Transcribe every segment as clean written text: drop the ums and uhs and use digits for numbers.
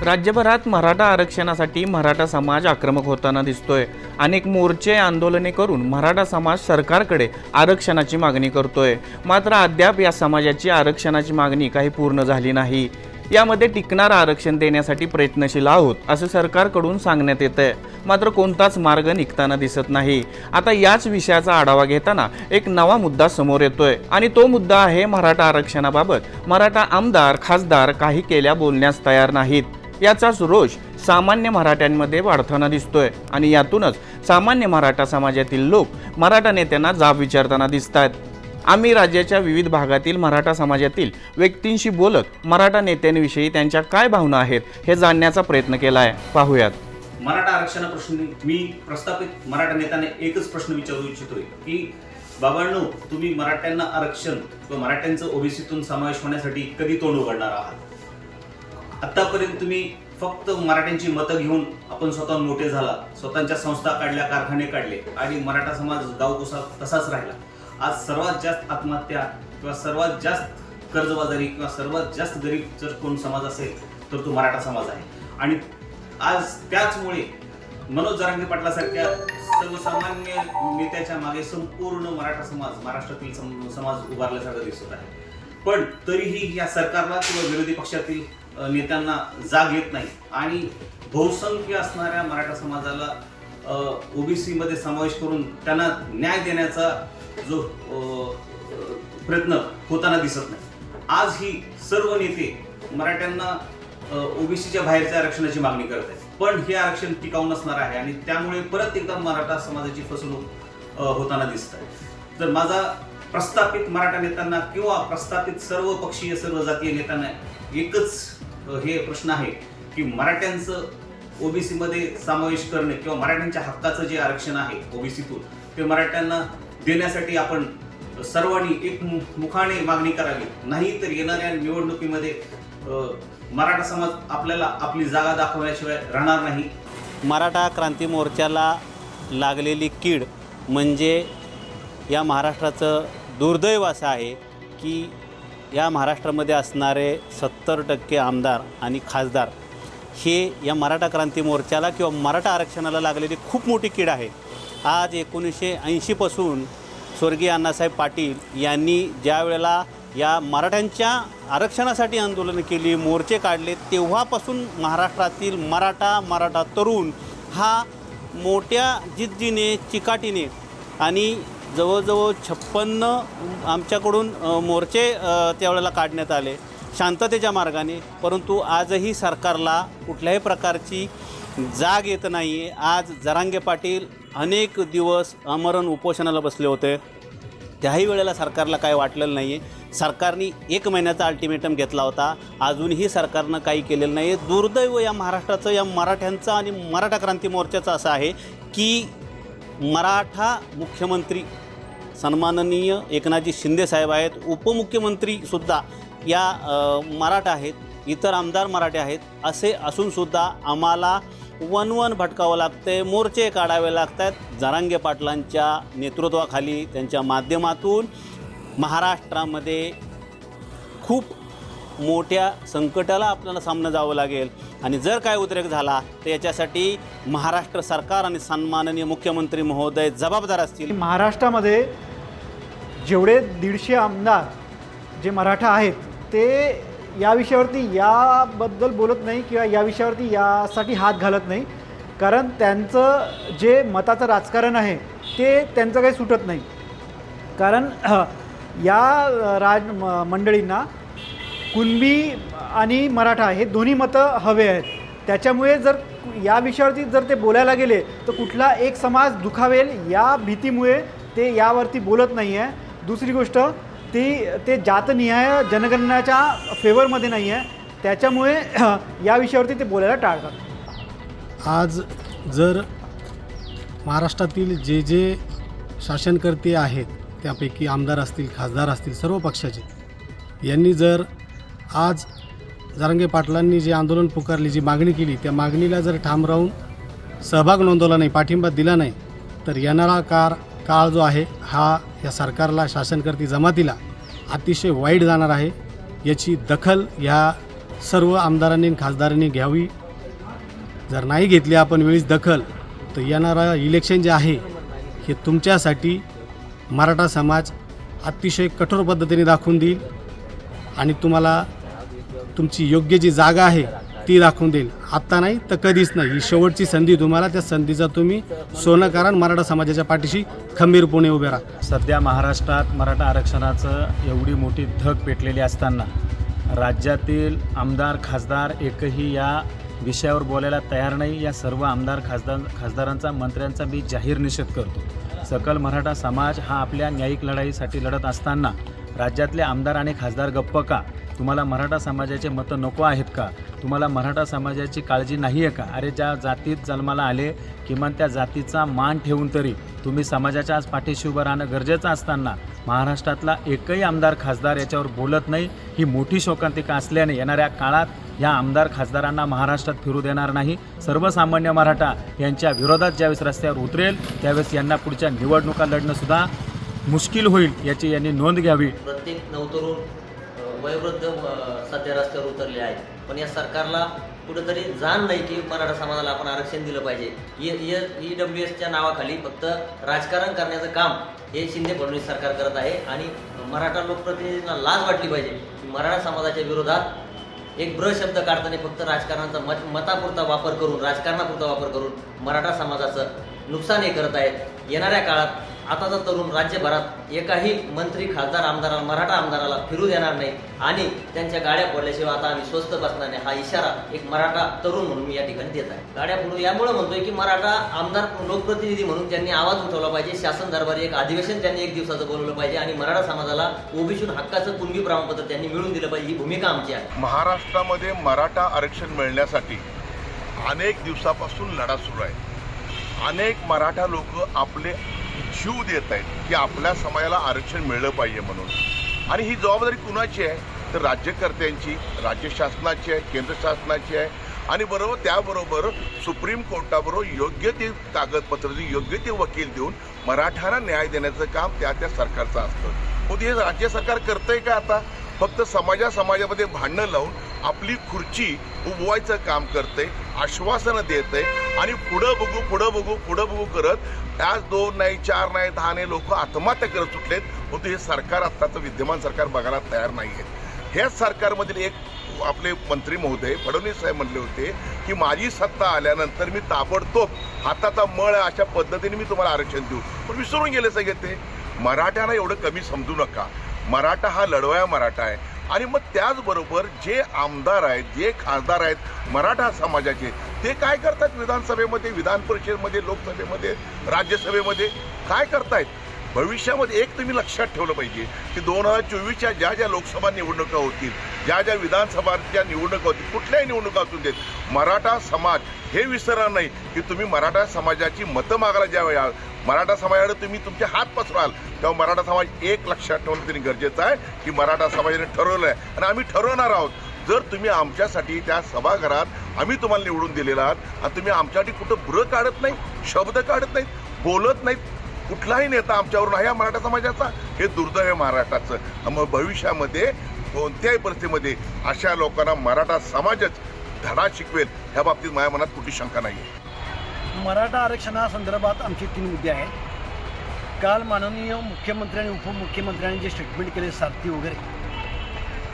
राज्यभरात मराठा आरक्षणासाठी मराठा समाज आक्रमक होताना दिसतोय। अनेक मोर्चे आंदोलने करून मराठा समाज सरकारकडे आरक्षणाची मागणी करतोय। मात्र अद्याप या समाजाची आरक्षणाची मागणी काही पूर्ण झाली नाही। यामध्ये टिकणारं आरक्षण देण्यासाठी प्रयत्नशील आहोत असं सरकारकडून सांगण्यात येतंय, मात्र कोणताच मार्ग निघताना दिसत नाही। आता याच विषयाचा आढावा घेताना एक नवा मुद्दा समोर येतोय आणि तो मुद्दा आहे मराठा आरक्षणाबाबत मराठा आमदार खासदार काही केल्या बोलण्यास तयार नाहीत। याचाच रोष सामान्य मराठ्यांमध्ये वाढताना दिसतोय आणि यातूनच सामान्य मराठा समाजातील लोक मराठा नेत्यांना जाब विचारताना दिसतात। आम्ही राज्याच्या विविध भागातील मराठा समाजातील व्यक्तींशी बोलत मराठा नेत्यांविषयी त्यांच्या काय भावना आहेत हे जाणण्याचा प्रयत्न केलाय। पाहूयात। मराठा आरक्षणाप्रश्नी मी प्रस्थापित मराठा नेत्याने एकच प्रश्न विचारू इच्छितोय की बाबांनो, तुम्ही मराठ्यांना आरक्षण किंवा मराठ्यांचं ओबीसीतून समावेश होण्यासाठी कधी तोंड उघडणार आहात? आतापर्यंत तुम्ही फक्त मराठ्यांची मतं घेऊन आपण स्वतःहून मोठे झाला, स्वतःच्या संस्था काढल्या, कारखाने काढले आणि मराठा समाज गावकुसा तसाच राहिला। आज सर्वात जास्त आत्महत्या किंवा सर्वात जास्त कर्जबाजारी किंवा सर्वात जास्त गरीब जर कोण समाज असेल तर तो मराठा समाज आहे। आणि आज त्याचमुळे मनोज जरांगे पाटलासारख्या सर्वसामान्य नेत्याच्या मागे संपूर्ण मराठा समाज, महाराष्ट्रातील समाज उभारल्यासारखं दिसत आहे। पण तरीही या सरकारला किंवा विरोधी पक्षातील नेत्यांना जाग येत नाही आणि बहुसंख्य असणाऱ्या मराठा समाजाला ओबीसी मध्ये समावेश करून त्यांना न्याय देण्याचा जो प्रयत्न होताना दिसत नाही। आज ही सर्व नेते मराठ्यांना ओबीसीच्या बाहेरच्या आरक्षणाची मागणी करत आहेत, पण हे आरक्षण टिकाऊ नसणार आहे आणि त्यामुळे परत एकदा मराठा समाजाची फसवणूक होताना दिसत आहे। तर माझा प्रस्थापित मराठा नेत्यांना किंवा प्रस्थापित सर्व पक्षीय सर्व जातीय नेत्यांना एकच हे प्रश्न आहे की मराठ्यांचं ओबीसी मध्ये समावेश करणे किंवा मराठ्यांच्या हक्काचं जे आरक्षण आहे ओबीसीतून ते मराठ्यांना देण्यासाठी आपण सर्वांनी एक मुखाने मागणी करावी, नाही तर येणाऱ्या निवडणुकीमध्ये मराठा समाज आपल्याला आपली जागा दाखवण्याशिवाय राहणार नाही। मराठा क्रांती मोर्चाला लागलेली कीड म्हणजे या महाराष्ट्राचं दुर्दैव असं आहे की या महाराष्ट्रामध्ये असणारे 70% आमदार आणि खासदार हे या मराठा क्रांती मोर्चाला किंवा मराठा आरक्षणाला लागलेली खूप मोठी कीड आहे। आज 1980 पासून स्वर्गीय अण्णासाहेब पाटील यांनी ज्या वेळेला या मराठ्यांच्या आरक्षणासाठी आंदोलन केली, मोर्चे काढले, तेव्हापासून महाराष्ट्रातील मराठा तरुण हा मोठ्या जिद्दीने चिकाटीने आणि जवळजवळ 56 आमच्याकडून मोर्चे त्यावेळेला काढण्यात आले शांततेच्या मार्गाने, परंतु आजही सरकारला कुठल्याही प्रकारची जाग येत नाही आहे। आज जरांगे पाटील अनेक दिवस आमरण उपोषणाला बसले होते, त्याही वेळेला सरकारला काय वाटलेलं नाही आहे। सरकारने 1 महिन्याचा अल्टिमेटम घेतला होता, अजूनही सरकारनं काही केलेलं नाही आहे। दुर्दैव या महाराष्ट्राचं, या मराठ्यांचं आणि मराठा क्रांती मोर्चाचं असं आहे की मराठा मुख्यमंत्री सन्माननीय एकनाथजी शिंदे साहेब आहेत, उपमुख्यमंत्रीसुद्धा या मराठा आहेत, इतर आमदार मराठे आहेत, असे असूनसुद्धा आम्हाला वन भटकावं लागते, मोर्चे काढावे लागतात। जरांगे पाटलांच्या नेतृत्वाखाली त्यांच्या माध्यमातून महाराष्ट्रामध्ये खूप मोठ्या संकटाला आपल्याला सामोरं जावं लागेल आणि जर काय उद्रेक झाला तर याच्यासाठी महाराष्ट्र सरकार आणि सन्माननीय मुख्यमंत्री महोदय जबाबदार असतील। महाराष्ट्रामध्ये जेवढे 150 आमदार जे मराठा आहेत ते या विषयावरती याबद्दल बोलत नाही किंवा या विषयावरती यासाठी हात घालत नाही, कारण त्यांचं जे मताचं राजकारण आहे ते त्यांचं काही सुटत नाही। कारण या मंडळींना कुणबी आणि मराठा हे दोन्ही मतं हवे आहेत, त्याच्यामुळे जर या विषयावरती जर ते बोलायला गेले तर कुठला एक समाज दुखावेल या भीतीमुळे ते यावरती बोलत नाही आहे। दुसरी गोष्ट ते जातनिहाय जनगणनाच्या फेवरमध्ये नाही आहे, त्याच्यामुळे या विषयावरती ते बोलायला टाळतात। आज जर महाराष्ट्रातील जे शासनकर्ते आहेत त्यापैकी आमदार असतील, खासदार असतील, सर्व पक्षाचे यांनी जर आज जरांगे पाटलांनी जे आंदोलन पुकारले, जी मागणी केली, त्या मागणीला जर ठाम राहून सहभाग नोंदवला नाही, पाठिंबा दिला नाही तर येणारा काळ जो आहे हा या सरकारला, शासनकर्ती जमातीला अतिशय वाईट जाणार आहे। याची दखल ह्या सर्व आमदारांनी आणि खासदारांनी घ्यावी. जर नाही घेतली आपण वेळीच दखल, तर येणारं इलेक्शन जे आहे हे तुमच्यासाठी मराठा समाज अतिशय कठोर पद्धतीने दाखवून देईल आणि तुम्हाला तुमची योग्य जी जागा आहे ती दाखवून देईल. आत्ता नाही तर कधीच नाही. ही शेवटची संधी तुम्हाला, त्या संधीचा तुम्ही सोनं करा. मराठा समाजाच्या पाठीशी खंबीरपणे उभे राहा. सध्या महाराष्ट्रात मराठा आरक्षणाचं एवढी मोठी धग पेटलेली असताना राज्यातील आमदार खासदार एकही या विषयावर बोलायला तयार नाही. या सर्व आमदार खासदारांचा मंत्र्यांचा मी जाहीर निषेध करतो. सकल मराठा समाज हा आपल्या न्यायिक लढाईसाठी लढत असताना राज्यातले आमदार आणि खासदार गप्प का? तुम्हाला मराठा समाजाचे मतं नको आहेत का? तुम्हाला मराठा समाजाची काळजी नाही आहे का? अरे ज्या जातीत जन्माला आले किमान त्या जातीचा मान ठेवून तरी तुम्ही समाजाच्या आज पाठीशी उभं राहणं गरजेचं असताना महाराष्ट्रातला एकही आमदार खासदार याच्यावर बोलत नाही. ही मोठी शोकांतिका असल्याने येणाऱ्या काळात ह्या आमदार खासदारांना महाराष्ट्रात फिरू देणार नाही. सर्वसामान्य मराठा यांच्या विरोधात ज्यावेळेस रस्त्यावर उतरेल त्यावेळेस यांना पुढच्या निवडणुका लढणंसुद्धा मुश्किल होईल, याची यांनी नोंद घ्यावी. प्रत्येक नवतरुण वयोवृद्ध सध्या रस्त्यावर उतरले आहेत, पण या सरकारला कुठंतरी जाण नाही की मराठा समाजाला आपण आरक्षण दिलं पाहिजे. EWSच्या नावाखाली फक्त राजकारण करण्याचं काम हे शिंदे फडणवीस सरकार करत आहे आणि मराठा लोकप्रतिनिधींना लाज वाटली पाहिजे की मराठा समाजाच्या विरोधात एक ब्र शब्द काढताना फक्त राजकारणाचा मतापुरता वापर करून, राजकारणापुरता वापर करून मराठा समाजाचं नुकसान हे करत आहेत. येणाऱ्या काळात आताचा तरुण राज्यभरात एकाही मंत्री खासदार आमदाराला, मराठा आमदाराला फिरू देणार नाही आणि त्यांच्या गाड्या फोडल्याशिवाय आता आम्ही स्वस्त बसणार नाही, हा इशारा एक मराठा तरुण म्हणून मी या ठिकाणी देत आहे. गाड्या फोडून यामुळे म्हणतोय की मराठा आमदार लोकप्रतिनिधी म्हणून त्यांनी आवाज उठवला पाहिजे. शासन दरबारी एक अधिवेशन त्यांनी 1 दिवसाचं बोलवलं पाहिजे आणि मराठा समाजाला ओबीसी हक्काचं कुणबी प्रमाणपत्र त्यांनी मिळवून दिलं पाहिजे. ही भूमिका आमची आहे. महाराष्ट्रामध्ये मराठा आरक्षण मिळण्यासाठी अनेक दिवसापासून लढा सुरू आहे. अनेक मराठा लोक आपले जीव देत आहेत की आपल्या समाजाला आरक्षण मिळलं पाहिजे म्हणून. आणि ही जबाबदारी कुणाची आहे? तर राज्यकर्त्यांची, राज्य शासनाची आहे, केंद्र शासनाची आहे आणि त्याबरोबर सुप्रीम कोर्टाबरोबर योग्य ते कागदपत्र, योग्य ते वकील देऊन मराठ्यांना न्याय देण्याचं काम त्या सरकारचं असतं. मग हे राज्य सरकार करतंय का? आता फक्त समाजामध्ये भांडणं लावून आपली खुर्ची उभवायचं काम करते, आश्वासनं देते आणि पुढं बघू करत आज 2 नाही, 4 नाही, 10 नाही लोक आत्महत्या करत सुटलेत. होते हे सरकार, आत्ताचं विद्यमान सरकार बघायला तयार नाही आहे. ह्याच सरकारमधील एक आपले मंत्री महोदय फडणवीस साहेब म्हणले होते की माझी सत्ता आल्यानंतर मी ताबडतोब हाताचा मळ अशा पद्धतीने मी तुम्हाला आरक्षण देऊ. पण विसरून गेले सगळे ते. मराठ्यांना एवढं कमी समजू नका. मराठा हा लढवया मराठा आहे. आणि मग त्याचबरोबर जे आमदार आहेत, जे खासदार आहेत मराठा समाजाचे, ते काय करतात विधानसभेमध्ये, विधान परिषदेमध्ये, लोकसभेमध्ये, राज्यसभेमध्ये काय करतायत? भविष्यामध्ये एक तुम्ही लक्षात ठेवलं पाहिजे की 2024च्या ज्या लोकसभा निवडणुका होतील, ज्या विधानसभाच्या निवडणुका होतील, कुठल्याही निवडणुका असू देत, मराठा समाज हे विसरणार नाही की तुम्ही मराठा समाजाची मतं मागायला ज्यावेळी मराठा समाजाकडे तुम्ही तुमचे हात पसराल तेव्हा मराठा समाज एक लक्षात ठेवणं तरी गरजेचं आहे की मराठा समाजाने ठरवलं आहे आणि आम्ही ठरवणार आहोत. जर तुम्ही आमच्यासाठी त्या सभागृहात आम्ही तुम्हाला निवडून दिलेला आहात आणि तुम्ही आमच्यासाठी कुठं ब्र काढत नाही, शब्द काढत नाहीत, बोलत नाहीत, कुठलाही नेता आमच्यावरून आहे मराठा समाजाचा, हे दुर्दैव आहे महाराष्ट्राचं. मग भविष्यामध्ये कोणत्याही परिस्थितीमध्ये अशा लोकांना मराठा समाजच धडा शिकवेल ह्या बाबतीत माझ्या मनात कुठली शंका नाही आहे. मराठा आरक्षणासंदर्भात आमचे 3 मुद्दे आहेत. काल माननीय मुख्यमंत्री आणि उपमुख्यमंत्र्यांनी जे स्टेटमेंट केले सारथी वगैरे,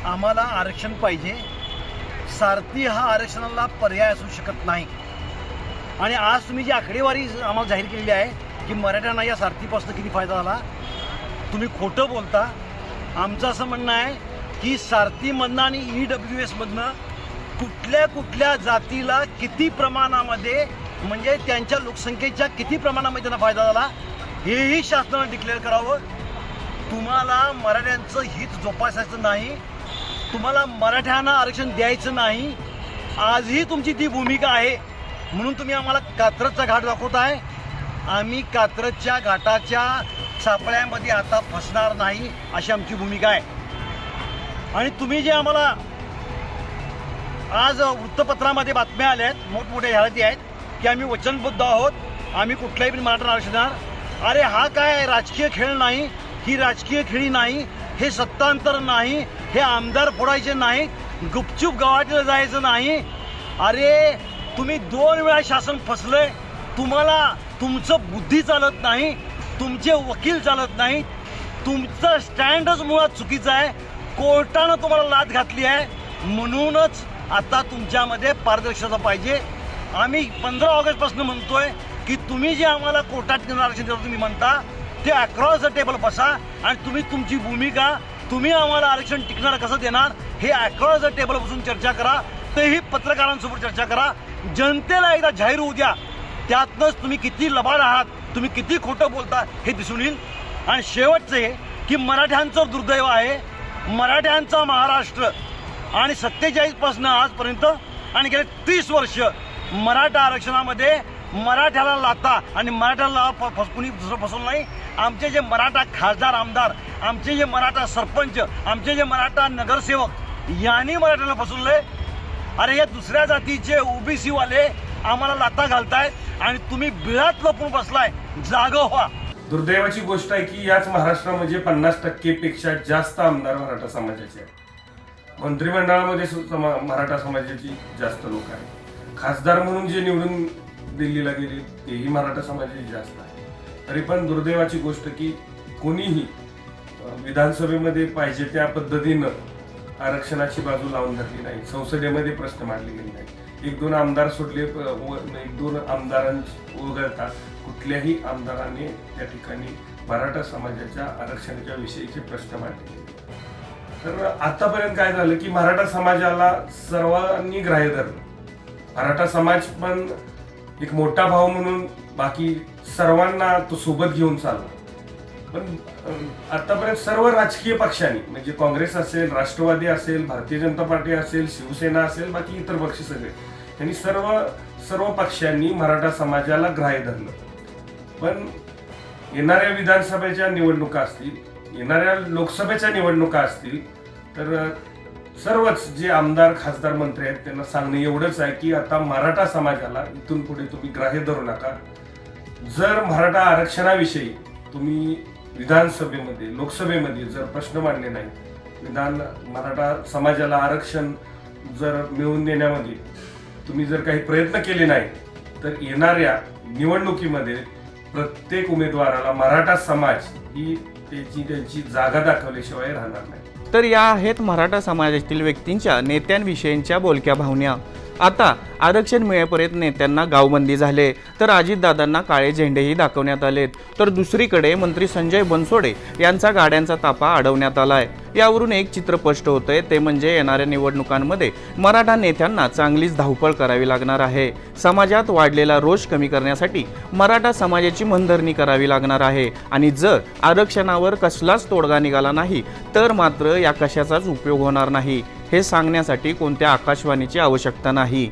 आम्हाला आरक्षण पाहिजे. सारथी हा आरक्षणाला पर्याय असू शकत नाही. आणि आज तुम्ही जी आकडेवारी आम्हाला जाहीर केलेली आहे की मराठ्यांना या सारथीपासून किती फायदा झाला, तुम्ही खोटं बोलता. आमचं असं म्हणणं आहे की सारथीमधनं आणि EWSमधनं कुठल्या जातीला किती प्रमाणामध्ये, म्हणजे त्यांच्या लोकसंख्येच्या किती प्रमाणामध्ये त्यांना फायदा झाला हेही शासनानं डिक्लेअर करावं. तुम्हाला मराठ्यांचं हित जोपासायचं नाही, तुम्हाला मराठ्यांना आरक्षण द्यायचं नाही, आजही तुमची ती भूमिका आहे. म्हणून तुम्ही आम्हाला कात्रजचा घाट दाखवताय. आम्ही कात्रजच्या घाटाच्या सापळ्यामध्ये आता फसणार नाही अशी आमची भूमिका आहे. आणि तुम्ही जे आम्हाला आज वृत्तपत्रामध्ये बातम्या आल्या आहेत, मोठमोठ्या जाहिराती आहेत की आम्ही वचनबद्ध आहोत, आम्ही कुठल्याही पण मराठा आरक्षण देणार. अरे हा काय राजकीय खेळ नाही, ही राजकीय खेळी नाही, हे सत्तांतर नाही, हे आमदार फोडायचे नाहीत, गुपचूप गवाटीला जायचं नाही. अरे तुम्ही 2 वेळा शासन फसलंय. तुम्हाला तुमचं बुद्धी चालत नाही, तुमचे वकील चालत नाही, तुमचं स्टँडच मुळात चुकीचं आहे. कोर्टानं तुम्हाला लाथ घातली आहे. म्हणूनच आता तुमच्यामध्ये पारदर्शकता पाहिजे. आम्ही 15 ऑगस्टपासून म्हणतोय की तुम्ही जे आम्हाला कोर्टात घेऊन आरक्षण देतो तुम्ही म्हणता ते अक्रॉस द टेबल बसा आणि तुम्ही तुमची भूमिका, तुम्ही आम्हाला आरक्षण टिकणार कसं देणार हे अक्रॉस द टेबल बसून चर्चा करा. तेही पत्रकारांसोबत चर्चा करा. जनतेला एकदा जाहीर होऊ द्या. त्यातनंच तुम्ही किती लबाड आहात, तुम्ही किती खोटं बोलता हे दिसून येईल. आणि शेवटचं हे की मराठ्यांचं दुर्दैव आहे. मराठ्यांचा महाराष्ट्र आणि 47 पासून आजपर्यंत आणि गेले 30 वर्ष मराठा आरक्षणामध्ये मराठ्याला लाथा आणि मराठ्याला कुणी दुसरं फसवलं नाही. आमचे जे मराठा खासदार आमदार, आमचे जे मराठा सरपंच, आमचे जे मराठा नगरसेवक यांनी मराठ्याला फसवलंय. अरे या दुसऱ्या जातीचे ओबीसी वाले आम्हाला लाथा घालतायत आणि तुम्ही बिळात लपून बसलाय. जागं व्हा. दुर्दैवाची गोष्ट आहे की याच महाराष्ट्रामध्ये 50% पेक्षा जास्त आमदार मराठा समाजाचे आहेत. मंत्रिमंडळामध्ये सुद्धा मराठा समाजाची जास्त लोक आहेत. खासदार म्हणून जे निवडून दिल्लीला गेले तेही मराठा समाजाचे जास्त आहे. तरी पण दुर्दैवाची गोष्ट की कोणीही विधानसभेमध्ये पाहिजे त्या पद्धतीनं आरक्षणाची बाजू लावून धरली नाही. संसदेमध्ये प्रश्न मांडले गेले नाही. 1-2 आमदार सोडले, 1-2 आमदारांची वगळता कुठल्याही आमदाराने त्या ठिकाणी मराठा समाजाच्या आरक्षणाच्या विषयीचे प्रश्न मांडले गेले. तर आतापर्यंत काय झालं की मराठा समाजाला सर्वांनी ग्राह्य धरलं. मराठा समाज पण एक मोठा भाव म्हणून बाकी सर्वांना तो सोबत घेऊन चालला. पण आतापर्यंत सर्व राजकीय पक्षांनी म्हणजे काँग्रेस असेल, राष्ट्रवादी असेल, भारतीय जनता पार्टी असेल, शिवसेना असेल, बाकी इतर पक्ष सगळे त्यांनी सर्व पक्षांनी मराठा समाजाला ग्राह्य धरलं. पण येणाऱ्या विधानसभेच्या निवडणुका असतील, येणाऱ्या लोकसभेच्या निवडणुका असतील तर सर्वच जे आमदार खासदार मंत्री आहेत त्यांना सांगणं एवढंच आहे की आता मराठा समाजाला इथून पुढे तुम्ही ग्राह्य धरू नका. जर मराठा आरक्षणाविषयी तुम्ही विधानसभेमध्ये लोकसभेमध्ये जर प्रश्न मांडले नाही, मराठा समाजाला आरक्षण जर मिळवून देण्यामध्ये तुम्ही जर काही प्रयत्न केले नाही तर येणाऱ्या निवडणुकीमध्ये प्रत्येक उमेदवाराला मराठा समाज ही त्यांची जागा दाखवल्याशिवाय राहणार नाही. तर या आहेत मराठा समाजातील व्यक्तींच्या नेत्यांविषयींच्या बोलक्या भावना. आता आरक्षण मिळेपर्यंत नेत्यांना गावबंदी झाले, तर अजितदादांना काळे झेंडेही दाखवण्यात आलेत. तर दुसरीकडे मंत्री संजय बनसोडे यांचा गाड्यांचा ताफा अडवण्यात आलाय. यावरून एक चित्र स्पष्ट होतंय, ते म्हणजे येणाऱ्या निवडणुकांमध्ये मराठा नेत्यांना चांगलीच धावपळ करावी लागणार आहे. समाजात वाढलेला रोष कमी करण्यासाठी मराठा समाजाची मनधरणी करावी लागणार आहे. आणि जर आरक्षणावर कसलाच तोडगा निघाला नाही तर मात्र या कशाचाच उपयोग होणार नाही. हे सांगण्यासाठी कोणत्या आकाशवाणीची आवश्यकता नाही.